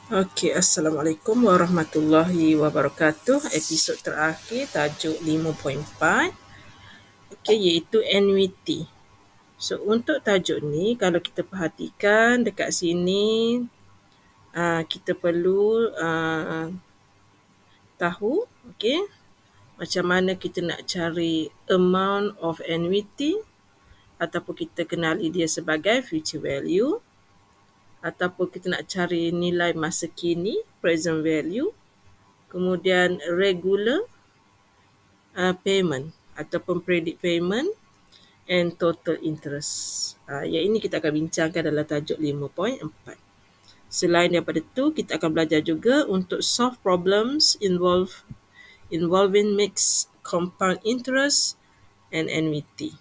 Okey, Assalamualaikum warahmatullahi wabarakatuh. Episod terakhir tajuk 5.4, okey, iaitu annuity. So untuk tajuk ni kalau kita perhatikan dekat sini, kita perlu tahu okey, macam mana kita nak cari amount of annuity ataupun kita kenali dia sebagai future value, ataupun kita nak cari nilai masa kini present value, kemudian regular payment ataupun predict payment and total interest. Yang ini kita akan bincangkan dalam tajuk 5.4. Selain daripada itu, kita akan belajar juga untuk solve problems involving mixed compound interest and annuity.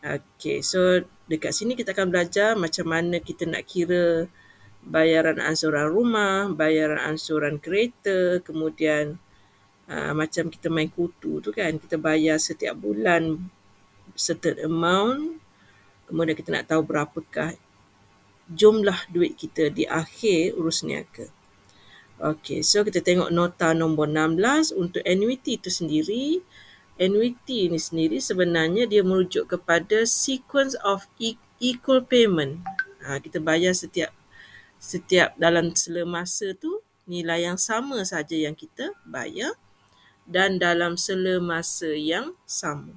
Okay, so dekat sini kita akan belajar macam mana kita nak kira bayaran ansuran rumah, bayaran ansuran kereta, kemudian macam kita main kutu tu kan, kita bayar setiap bulan certain amount, kemudian kita nak tahu berapakah jumlah duit kita di akhir urus niaga. Okey, so kita tengok nota nombor 16 untuk annuity itu sendiri. Annuity ni sendiri sebenarnya dia merujuk kepada sequence of equal payment. Kita bayar setiap dalam selemasa tu nilai yang sama saja yang kita bayar dan dalam selemasa yang sama.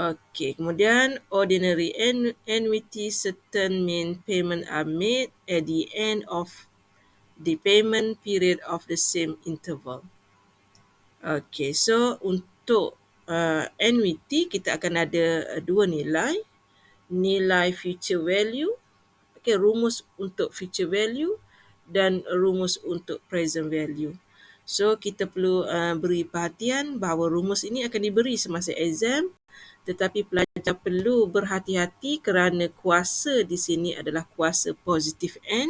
Okey, kemudian ordinary annuity, certain main payment are made at the end of the payment period of the same interval. Okey, so untuk annuity kita akan ada dua nilai. Nilai future value, rumus untuk future value dan rumus untuk present value. So kita perlu beri perhatian bahawa rumus ini akan diberi semasa exam, tetapi pelajar perlu berhati-hati kerana kuasa di sini adalah kuasa positif N,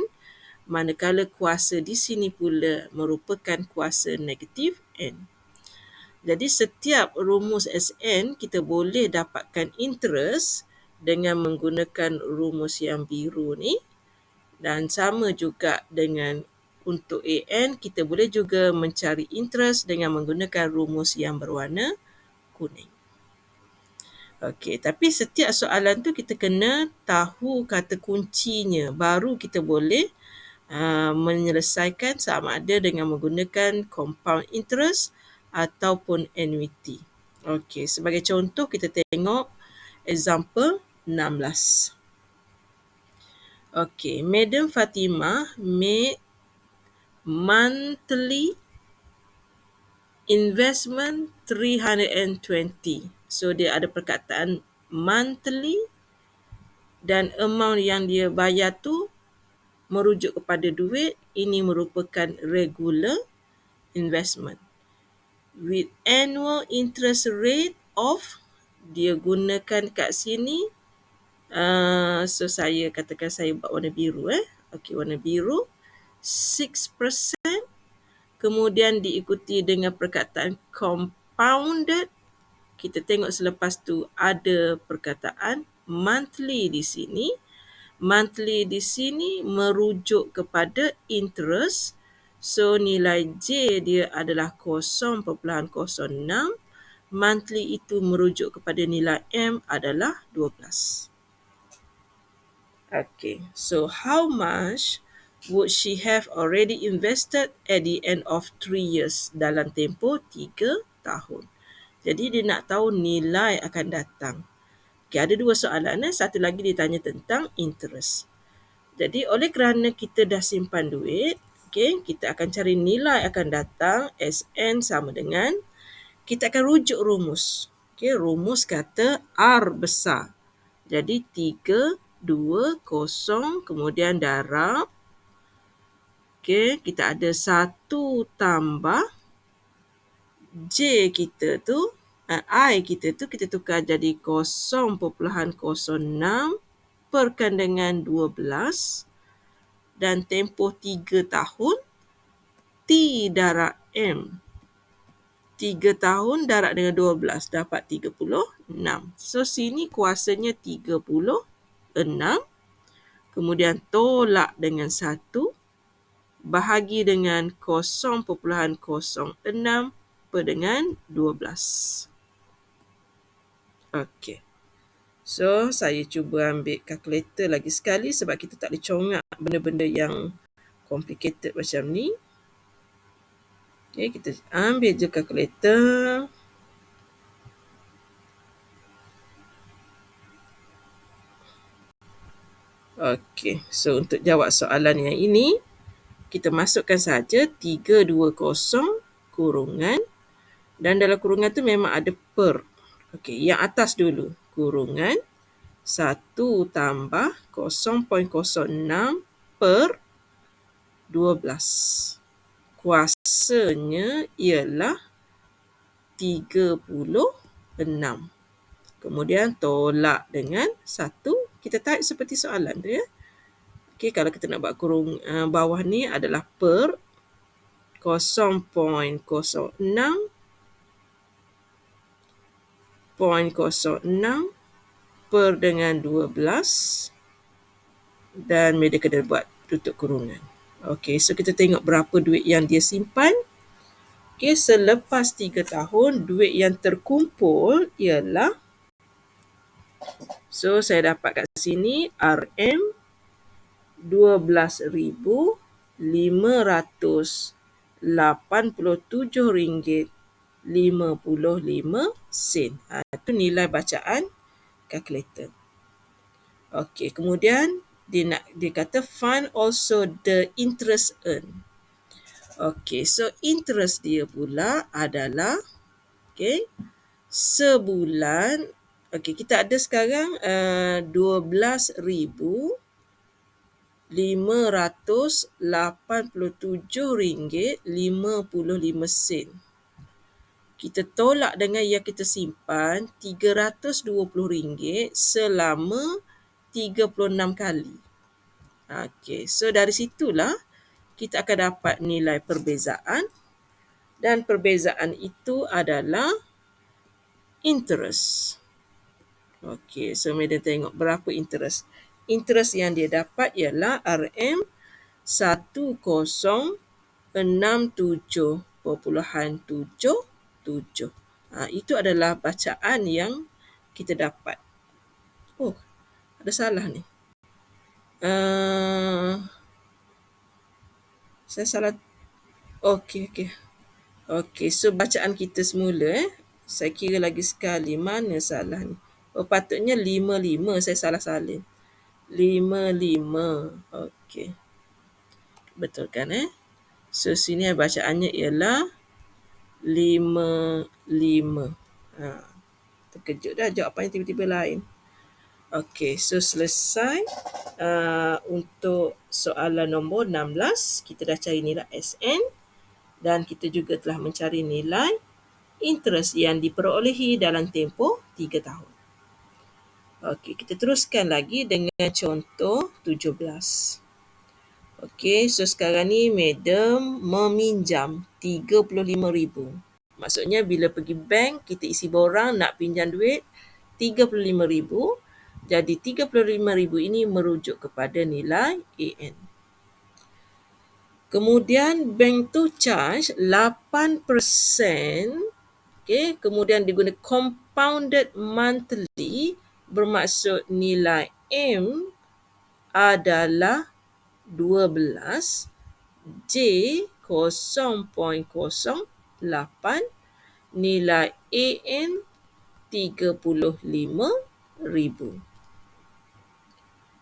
manakala kuasa di sini pula merupakan kuasa negatif N. Jadi setiap rumus SN kita boleh dapatkan interest dengan menggunakan rumus yang biru ni, dan sama juga dengan untuk AN kita boleh juga mencari interest dengan menggunakan rumus yang berwarna kuning. Okey, tapi setiap soalan tu kita kena tahu kata kuncinya, baru kita boleh menyelesaikan sama ada dengan menggunakan compound interest ataupun annuity. Okey, sebagai contoh kita tengok example 16. Okey, Madam Fatimah made monthly investment 320. So dia ada perkataan monthly dan amount yang dia bayar tu merujuk kepada duit. Ini merupakan regular investment with annual interest rate of, dia gunakan kat sini, so saya katakan saya buat warna biru. Okey, warna biru 6%, kemudian diikuti dengan perkataan compounded. Kita tengok selepas tu ada perkataan monthly di sini. Monthly di sini merujuk kepada interest. So nilai J dia adalah 0.06. Monthly itu merujuk kepada nilai M adalah 12. Okay, so how much would she have already invested at the end of 3 years? Dalam tempoh 3 tahun. Jadi dia nak tahu nilai akan datang. Okay, ada dua soalan. Satu lagi dia tanya tentang interest. Jadi oleh kerana kita dah simpan duit, okay, kita akan cari nilai akan datang. SN sama dengan, kita akan rujuk rumus. Okay, rumus kata R besar. Jadi 3, 2, 0, kemudian darab. Okay, kita ada 1 tambah J kita tu, I kita tu kita tukar jadi 0.06 perkan dengan 12 dan tempoh 3 tahun T darab M. 3 tahun darab dengan 12 dapat 36. So sini kuasanya 36. kemudian tolak dengan 1, bahagi dengan 0.06 per dengan 12. Okey. So, saya cuba ambil kalkulator lagi sekali sebab kita tak boleh congak benda-benda yang complicated macam ni. Okay, kita ambil je kalkulator. Okey, so untuk jawab soalan yang ini, kita masukkan saja 320 kurungan, dan dalam kurungan tu memang ada per. Okey, yang atas dulu, kurungan 1 tambah 0.06 per 12. Kuasanya ialah 36. Kemudian tolak dengan 1. Kita type seperti soalan tu ya. Okey, kalau kita nak buat bawah ni adalah per 0.06 per dengan 12, dan media kena buat tutup kurungan. Okey, so kita tengok berapa duit yang dia simpan. Okey, selepas 3 tahun, duit yang terkumpul ialah, so saya dapat kat sini RM RM12,887.55. Itu nilai bacaan kalkulator. Okey, kemudian dia kata find also the interest earned. Okey, so interest dia pula adalah, okey, sebulan. Okey, kita ada sekarang RM12,587.55. Kita tolak dengan yang kita simpan RM320 selama 36 kali. Okey, so dari situlah kita akan dapat nilai perbezaan, dan perbezaan itu adalah interest. Okey, so Madam tengok berapa interest. Interest yang dia dapat ialah RM1067.77. Itu adalah bacaan yang kita dapat. Oh, ada salah ni. Saya salah. Okey, so bacaan kita semula saya kira lagi sekali. Mana salah ni? Oh, patutnya 55. Saya salah salin. 55. Okey. Betul kan So sini bacaannya ialah 55. Terkejut dah jawapannya tiba-tiba lain. Okey, so selesai untuk soalan nombor 16. Kita dah cari nilai SN, dan kita juga telah mencari nilai interest yang diperolehi dalam tempoh 3 tahun. Okey, kita teruskan lagi dengan contoh 17. Okey, so sekarang ni Madam meminjam RM35,000. Maksudnya bila pergi bank, kita isi borang nak pinjam duit RM35,000. Jadi RM35,000 ini merujuk kepada nilai AN. Kemudian bank tu charge 8%. Okay, kemudian diguna compounded monthly, bermaksud nilai M adalah 12, J 0.08, nilai AN RM35,000.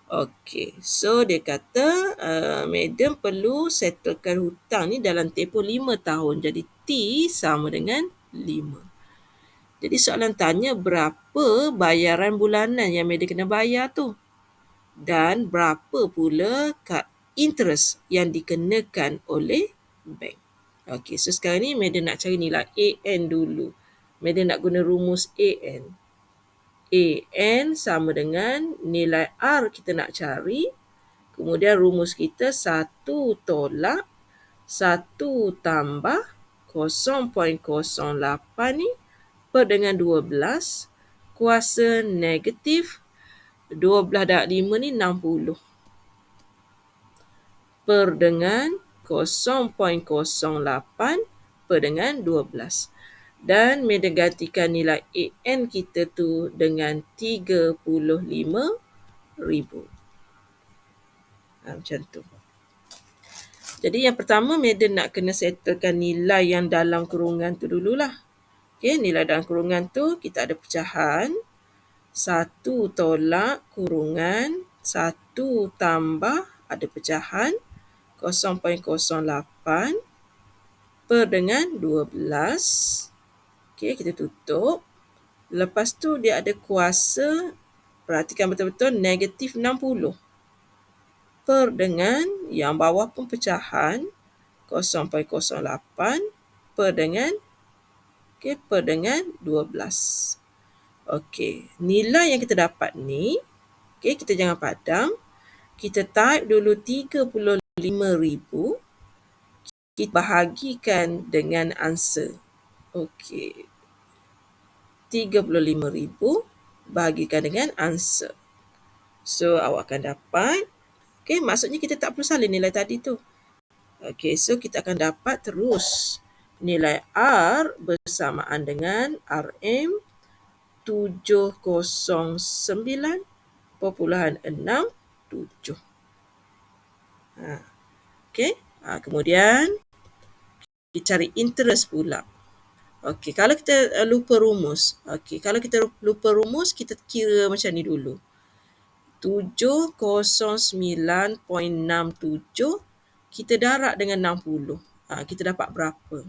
Okey, so dia kata Madam perlu settlekan hutang ni dalam tempoh 5 tahun. Jadi T sama dengan 5. Jadi soalan tanya berapa bayaran bulanan yang Madam kena bayar tu, dan berapa pula kad interest yang dikenakan oleh bank. Okey, so sekarang ni Madam nak cari nilai AN dulu. Madam nak guna rumus AN. AN sama dengan nilai R kita nak cari. Kemudian rumus kita 1 tolak 1 tambah 0.08 ni per dengan 12 kuasa negatif 12 darab 5 ni 60. per dengan 0.08 per dengan 12. Dan medan gantikan nilai AN kita tu dengan 35,000. Macam tu. Jadi yang pertama Madam nak kena settlekan nilai yang dalam kurungan tu dululah. Okay, nilai dalam kurungan tu kita ada pecahan 1 tolak kurungan 1 tambah ada pecahan 0.08 per dengan 12. Okay, kita tutup. Lepas tu dia ada kuasa, perhatikan betul-betul, negatif 60 per dengan yang bawah pun pecahan 0.08 per dengan per dengan 12. Okey, nilai yang kita dapat ni, kita jangan padam. Kita type dulu 35,000. Kita bahagikan dengan answer. Okey. 35,000 bahagikan dengan answer. So, awak akan dapat, maksudnya kita tak perlu salin nilai tadi tu. So kita akan dapat terus nilai R bersamaan dengan RM 709.67. Kemudian kita cari interest pula. Kalau kita lupa rumus. Kalau kita lupa rumus, kita kira macam ni dulu. 709.67 kita darab dengan 60. Kita dapat berapa?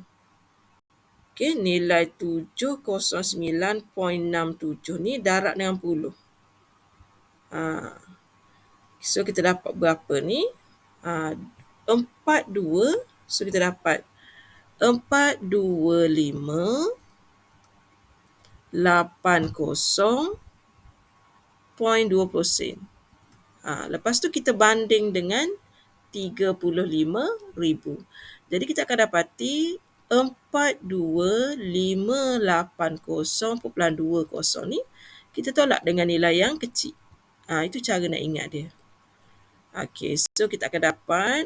Nilai 709.67 ni darab dengan 10. So kita dapat berapa ni? 42. So kita dapat 425.80.20 sen. Lepas tu kita banding dengan 35,000. Jadi kita akan dapati 42,580.20 ni kita tolak dengan nilai yang kecil. Itu cara nak ingat dia. So kita akan dapat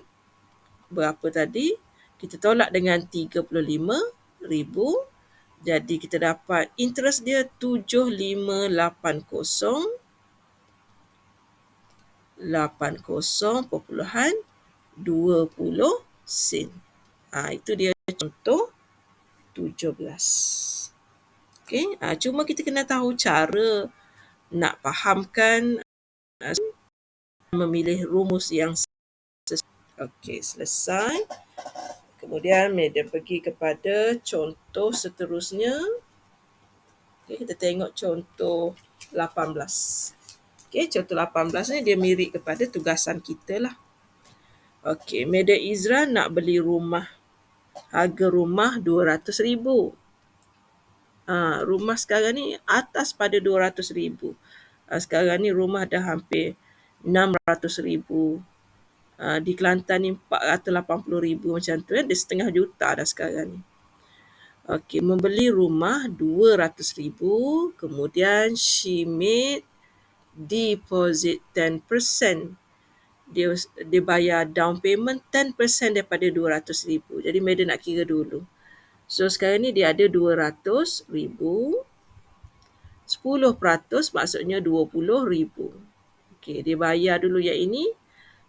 berapa tadi? Kita tolak dengan 35,000. Jadi kita dapat interest dia 7,580.20 sen. Itu dia contoh 17. Cuma kita kena tahu cara nak fahamkan memilih rumus yang sesuai. Selesai. Kemudian Madam pergi kepada contoh seterusnya. Kita tengok contoh 18. Contoh 18 ni dia mirip kepada tugasan kita lah. Madam Izra nak beli rumah. Harga rumah 200,000. Rumah sekarang ni atas pada 200,000. Sekarang ni rumah dah hampir 600,000. Di Kelantan ni 480,000 macam tu. Dia setengah juta dah sekarang ni. Membeli rumah 200,000. Kemudian she made deposit 10%. Dia bayar down payment 10% daripada 200,000. Jadi Madam nak kira dulu. So sekarang ni dia ada 200,000. 10% maksudnya 20,000. Dia bayar dulu yang ini.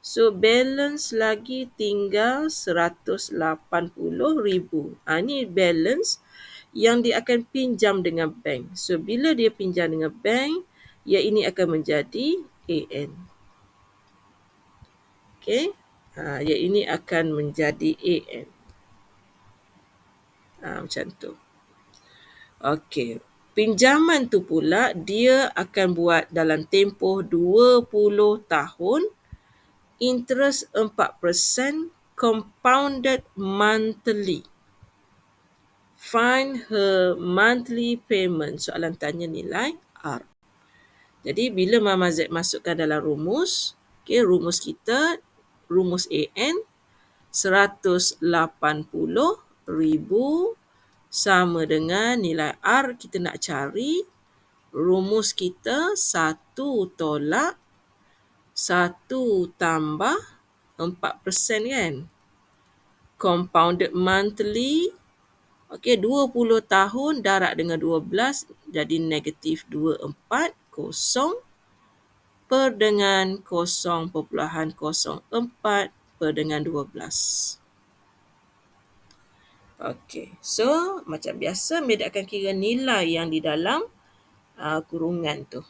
So balance lagi tinggal 180,000. Ni balance yang dia akan pinjam dengan bank. So bila dia pinjam dengan bank, yang ini akan menjadi AN. Yang ini akan menjadi AN. Macam tu. Pinjaman tu pula dia akan buat dalam tempoh 20 tahun, interest 4%, compounded monthly. Find her monthly payment. Soalan tanya nilai R. Jadi bila Mama Z masukkan dalam rumus, rumus kita, rumus AN, 180,000 sama dengan nilai R kita nak cari. Rumus kita 1 tolak 1 tambah 4% kan. Compounded monthly, okey, 20 tahun darab dengan 12 jadi negatif 240 per dengan 0.04 per dengan 12. Okey, so macam biasa Med akan kira nilai yang di dalam kurungan tu.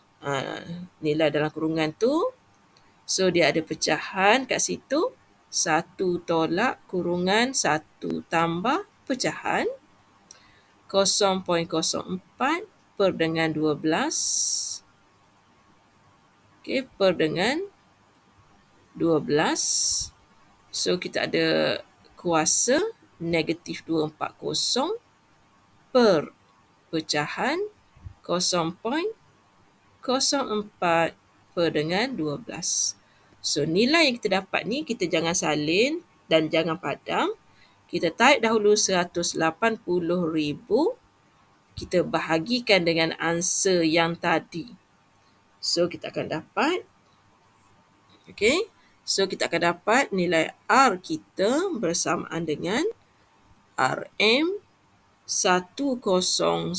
Nilai dalam kurungan tu, so dia ada pecahan kat situ, 1 tolak kurungan 1 tambah pecahan 0.04 per dengan 12, okey, per dengan 12. So kita ada kuasa negatif 240 per pecahan 0.04 per dengan 12. So nilai yang kita dapat ni kita jangan salin dan jangan padam. Kita tarik dahulu 180,000, kita bahagikan dengan answer yang tadi. So kita akan dapat, okey, so kita akan dapat nilai R kita bersamaan dengan RM 1090.76.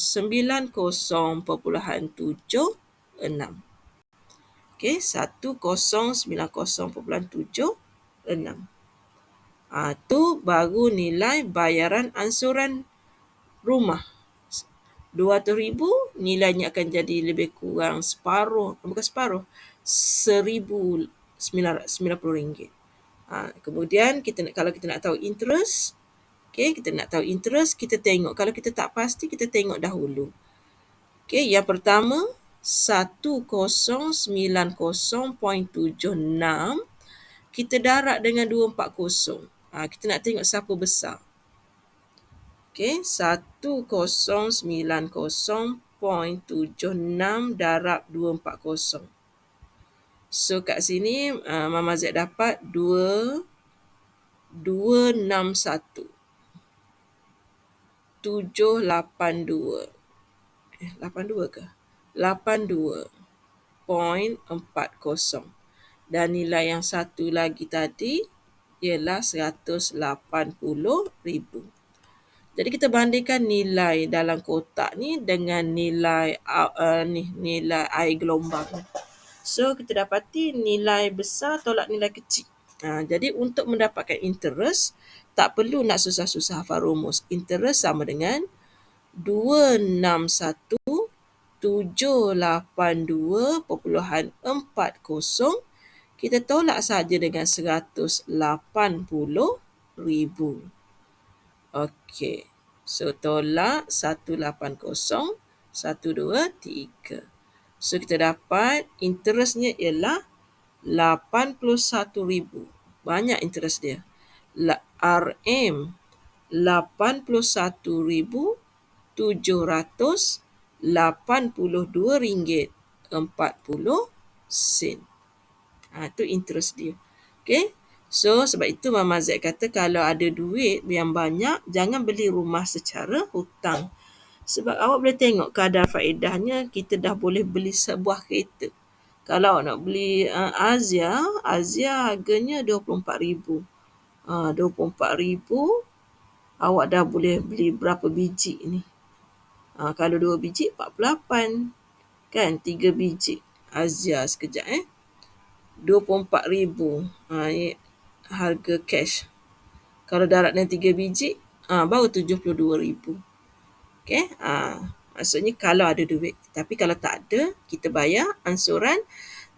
Okey, 1090.76. Tu baru nilai bayaran ansuran rumah. 200,000 nilainya akan jadi lebih kurang separuh, bukan separuh, RM1,990. Kemudian kalau kita nak tahu interest, okey, kita nak tahu interest, kita tengok. Kalau kita tak pasti, kita tengok dahulu. Okey, yang pertama 1090.76 kita darab dengan 240. Kita nak tengok siapa besar. Okey, 1090.76 darab 240. So kat sini Mama Z dapat 261 782 82 ke? 82.40. Dan nilai yang satu lagi tadi ialah 180,000. Jadi kita bandingkan nilai dalam kotak ni dengan nilai nilai air gelombang. So kita dapati nilai besar tolak nilai kecil. Jadi untuk mendapatkan interest, tak perlu nak susah-susah hafal rumus. Interest sama dengan 261,782.40. Kita tolak saja dengan 180,000. Okey. So tolak 180, 1, 2, 3. So kita dapat interestnya ialah 81,000. Banyak interest dia. RM 81,782 ringgit 40 sen. Itu interest dia. Okey. So sebab itu Mama Z kata kalau ada duit yang banyak, jangan beli rumah secara hutang. Sebab awak boleh tengok kadar faedahnya, kita dah boleh beli sebuah kereta. Kalau nak beli Azia harganya 24,000. 24,000 awak dah boleh beli berapa biji ni? Kalau 2 biji 48. Kan 3 biji Azia sekejap 24,000. Ni harga cash. Kalau darab dengan 3 biji baru 72,000. Okey, maksudnya kalau ada duit. Tapi kalau tak ada, kita bayar ansuran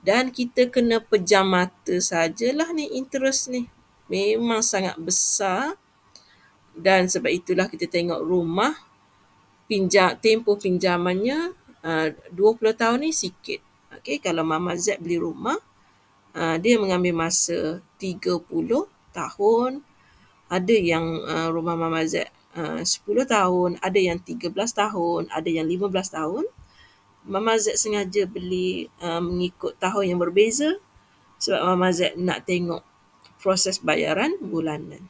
dan kita kena pejam mata sajalah ni interest ni. Memang sangat besar dan sebab itulah kita tengok rumah tempoh pinjamannya 20 tahun ni sikit. Okey, kalau Mama Z beli rumah, dia mengambil masa 30 tahun. Ada yang rumah Mama Z 10 tahun, ada yang 13 tahun, ada yang 15 tahun. Mama Z sengaja beli mengikut tahun yang berbeza sebab Mama Z nak tengok proses bayaran bulanan.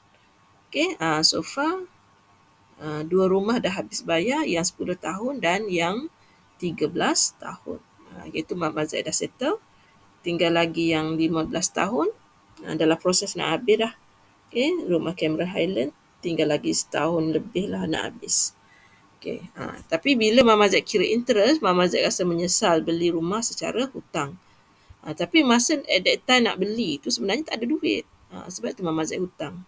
Okey, so far 2 rumah dah habis bayar, yang 10 tahun dan yang 13 tahun. Iaitu Mama Z dah settle. Tinggal lagi yang 15 tahun. Dalam proses nak habis dah. Okay, rumah Cameron Highland tinggal lagi setahun lebih lah nak habis. Okay. Tapi bila Mama Z kira interest, Mama Z rasa menyesal beli rumah secara hutang. Tapi masa at that time nak beli tu sebenarnya tak ada duit. Sebab tu Mama Z hutang.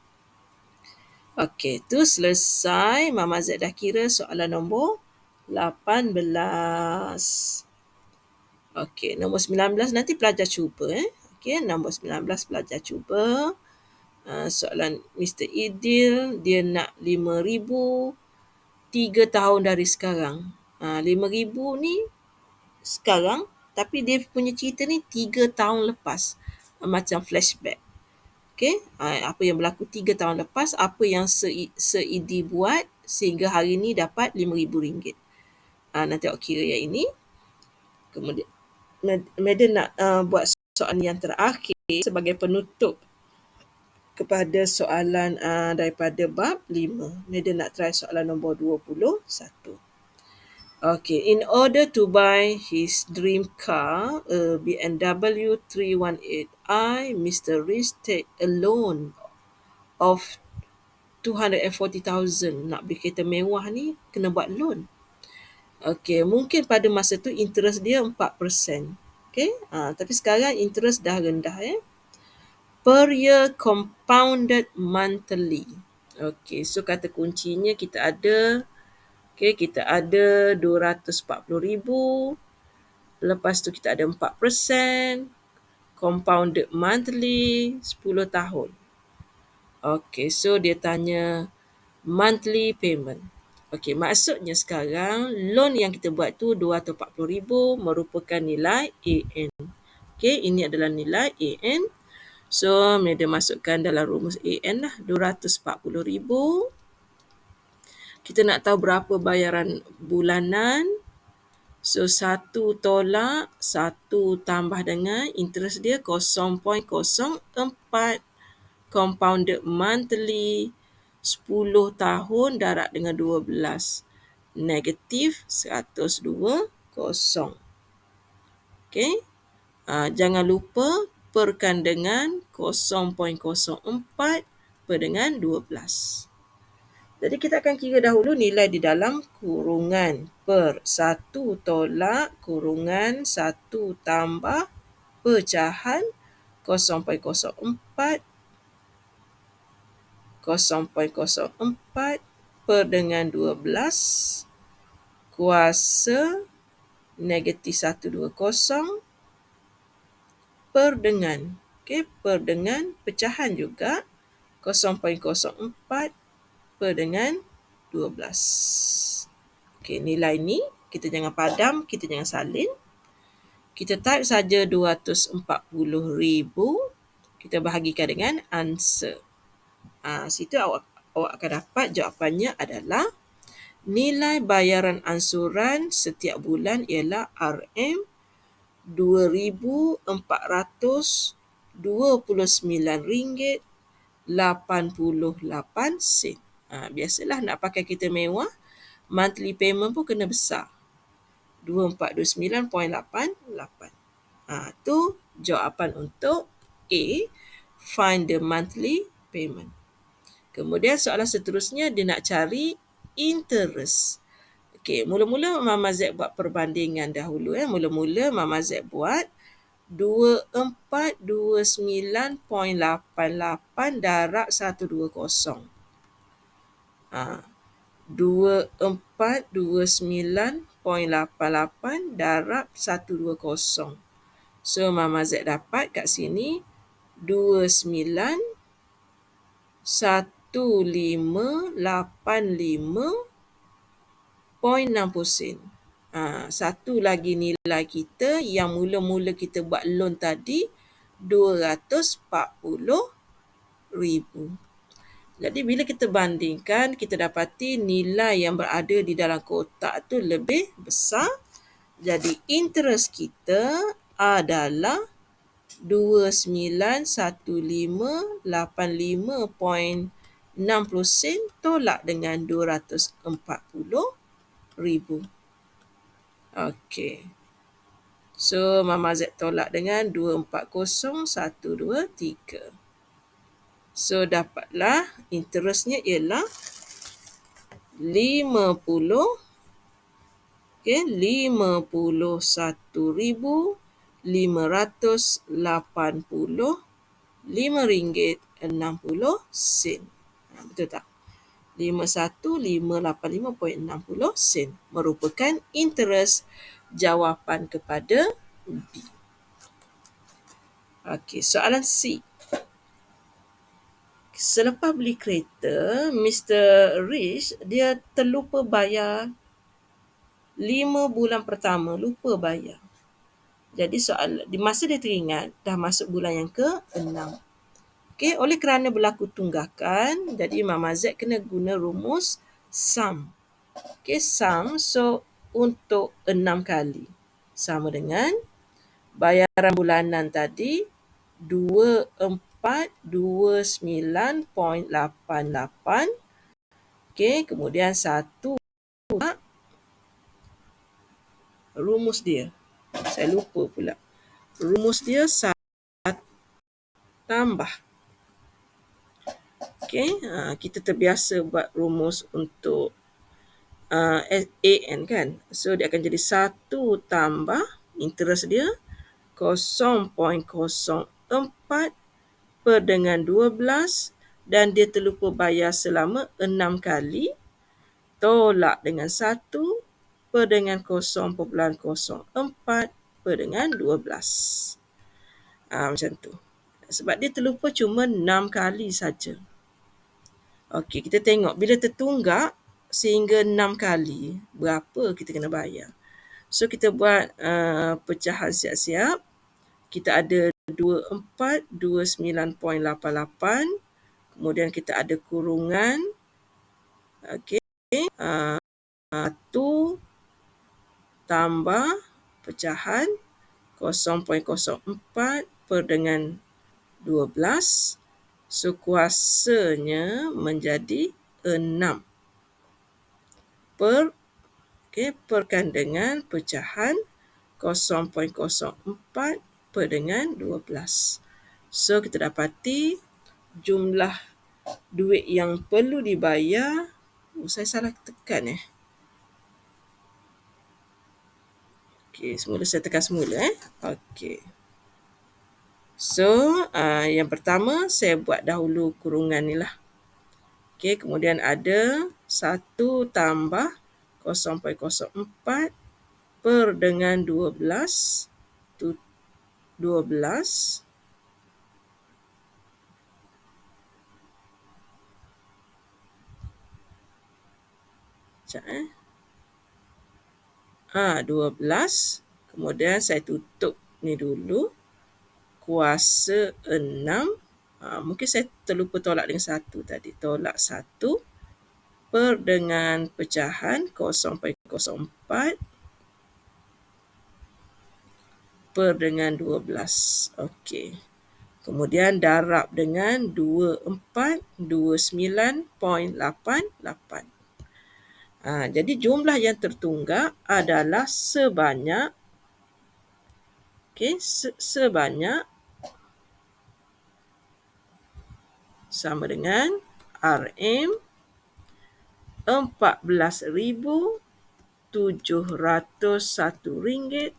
Okey, tu selesai. Mama Z dah kira soalan nombor 18. Okey, nombor 19 nanti pelajar cuba. Okey, nombor 19 pelajar cuba. Soalan Mr. Idil, dia nak 5,000 3 tahun dari sekarang. 5,000 ni sekarang, tapi dia punya cerita ni 3 tahun lepas. Macam flashback. Okay, apa yang berlaku 3 tahun lepas, apa yang Seidi buat sehingga hari ni dapat RM5,000. Nanti awak kira yang ini. Kemudian Madam nak buat soalan yang terakhir sebagai penutup kepada soalan daripada bab 5. Madam nak try soalan nombor 21. Okay, in order to buy his dream car, a BMW 318i, Mr. Rich take a loan of 240,000. Nak beli kereta mewah ni kena buat loan. Okay, mungkin pada masa tu interest dia 4%. Okay, tapi sekarang interest dah rendah. Per year compounded monthly. Okay, so kata kuncinya kita ada, okay, kita ada 240,000. Lepas tu kita ada 4%. Compounded monthly 10 tahun. Okay, so dia tanya monthly payment. Okay, maksudnya sekarang loan yang kita buat tu 240,000 merupakan nilai AN. Okay, ini adalah nilai AN. So, Madam masukkan dalam rumus AN lah, 240,000. Kita nak tahu berapa bayaran bulanan. So, 1 tolak 1 tambah dengan interest dia 0.04. Compounded monthly 10 tahun darab dengan 12. Negatif 120. Okay. Jangan lupa perkan dengan 0.04 per dengan 12. Jadi kita akan kira dahulu nilai di dalam kurungan per 1 tolak kurungan 1 tambah pecahan 0.04 per dengan 12 kuasa negatif 120 per dengan, okay, per dengan pecahan juga 0.04 per dengan 12. Okay, nilai ni kita jangan padam, kita jangan salin. Kita type saja 240,000. Kita bahagikan dengan answer. Situ awak akan dapat jawapannya adalah nilai bayaran ansuran setiap bulan ialah RM 2,429.88 biasalah nak pakai kereta mewah, monthly payment pun kena besar, 2,429.88. Tu jawapan untuk A, find the monthly payment. Kemudian soalan seterusnya dia nak cari interest. Okey, mula-mula Mama Z buat perbandingan dahulu. Mula-mula Mama Z buat 2429.88 darab 120. 2429.88 darab 120. So Mama Z dapat kat sini 29,1585.60 sen. Satu lagi nilai kita yang mula-mula kita buat loan tadi 240,000. Jadi bila kita bandingkan, kita dapati nilai yang berada di dalam kotak tu lebih besar. Jadi interest kita adalah 29,1585.60 sen tolak dengan 240,000. Okey. So Mama Z tolak dengan 240,123. So, dapatlah interestnya ialah 50, okay, 51,580 ringgit 60 sen. Betul tak? 51,585.60 sen merupakan interest jawapan kepada B. Okey, soalan C. Selepas beli kereta, Mr. Rich dia terlupa bayar 5 bulan pertama, lupa bayar. Jadi di masa dia teringat dah masuk bulan yang ke-6. Okey, oleh kerana berlaku tunggakan, jadi Mama Z kena guna rumus sum. Okey, sum, so untuk 6 kali sama dengan bayaran bulanan tadi 2429.88. Okey, kemudian satu rumus dia. Saya lupa pula. Rumus dia tambah. Okey, kita terbiasa buat rumus untuk AN kan. So dia akan jadi 1 tambah interest dia 0.04 per dengan 12 dan dia terlupa bayar selama 6 kali, tolak dengan 1 per dengan 0.04 per dengan 12. Macam tu. Sebab dia terlupa cuma 6 kali saja. Okey, kita tengok bila tertunggak sehingga 6 kali, berapa kita kena bayar. So, kita buat pecahan siap-siap. Kita ada 2429.88. Kemudian kita ada kurungan. Okey. 1 tambah pecahan 0.04 per dengan 12. So, kuasanya menjadi 6. Perkan dengan pecahan 0.04 per dengan 12. So, kita dapati jumlah duit yang perlu dibayar. Saya salah tekan Okey, semula saya tekan semula Okey. So, yang pertama saya buat dahulu kurungan ni lah. Okey, kemudian ada 1 tambah 0.04 per dengan 12. 12. Sekejap 12. Kemudian saya tutup ni dulu. Kuasa 6. Mungkin saya terlupa tolak dengan 1 tadi. Tolak 1 per dengan pecahan 0.04 per dengan 12. Okey. Kemudian darab dengan 2429.88. Jadi jumlah yang tertunggak adalah sebanyak sebanyak sama dengan RM 14,701 ringgit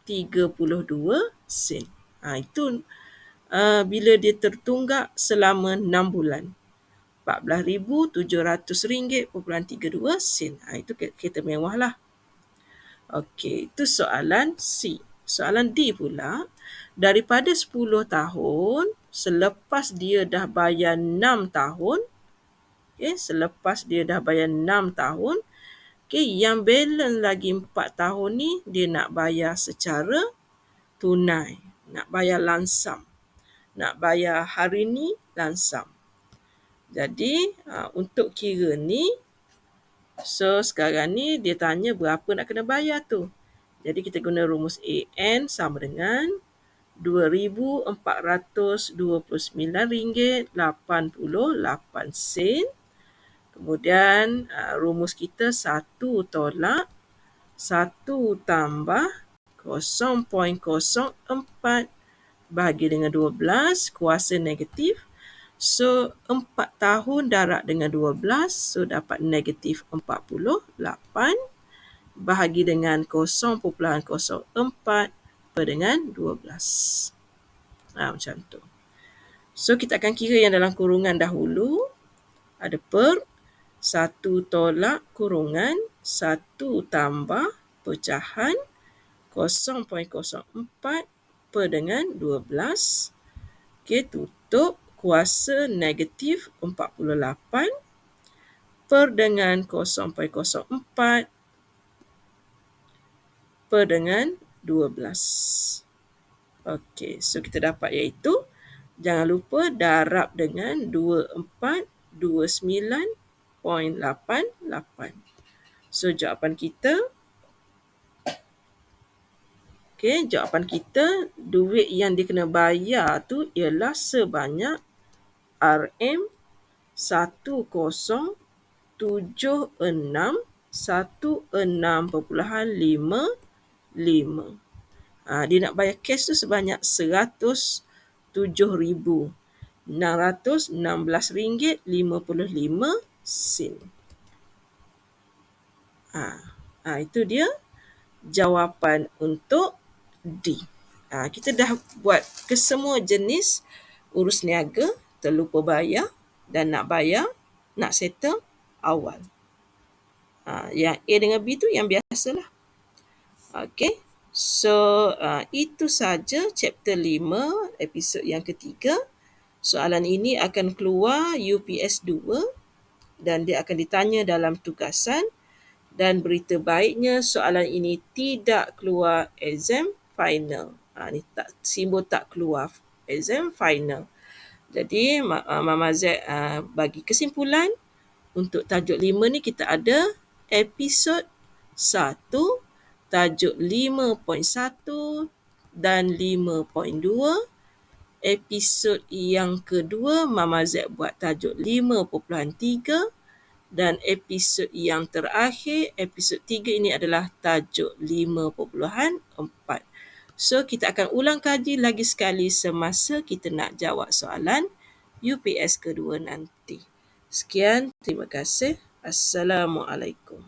32 sen. Itu bila dia tertunggak selama 6 bulan. 14,700 ringgit 32 sen. Itu kereta mewah lah. Okey, itu soalan C. Soalan D pula, daripada 10 tahun, selepas dia dah bayar 6 tahun, selepas dia dah bayar 6 tahun, yang balance lagi 4 tahun ni, dia nak bayar secara tunai. Nak bayar lansam. Nak bayar hari ni lansam. Jadi, untuk kira ni, so sekarang ni dia tanya berapa nak kena bayar tu. Jadi kita guna rumus AN sama dengan RM2,429.88. Kemudian rumus kita 1 tolak 1 tambah 0.04 bahagi dengan 12 kuasa negatif. So 4 tahun darab dengan 12, so dapat negatif 48 bahagi dengan 0.04 per dengan 12. Macam tu. So kita akan kira yang dalam kurungan dahulu. Ada per 1 tolak kurungan 1 tambah pecahan 0.04 per dengan 12. Okey, tutup kuasa negatif 48 per dengan 0.04 per dengan 12. Okey, so kita dapat iaitu, jangan lupa darab dengan 2429.88. So jawapan kita, duit yang dia kena bayar tu ialah sebanyak RM1076116.55. Dia nak bayar cash tu sebanyak RM107,616.55. Itu dia jawapan untuk D. Kita dah buat kesemua jenis urus niaga, terlupa bayar dan nak bayar, nak settle awal. Yang A dengan B tu yang biasalah. Okey. So, itu saja chapter 5, episod yang ketiga. Soalan ini akan keluar UPS 2 dan dia akan ditanya dalam tugasan. Dan berita baiknya, soalan ini tidak keluar exam final. Ni tak, simbol tak keluar exam final. Jadi, Mama Z bagi kesimpulan, untuk tajuk 5 ni kita ada episod 1, tajuk 5.1 dan 5.2. Episod yang kedua, Mama Z buat tajuk 5.3. Dan episod yang terakhir, episod 3 ini adalah tajuk 5.4. So, kita akan ulang kaji lagi sekali semasa kita nak jawab soalan UPS kedua nanti. Sekian, terima kasih. Assalamualaikum.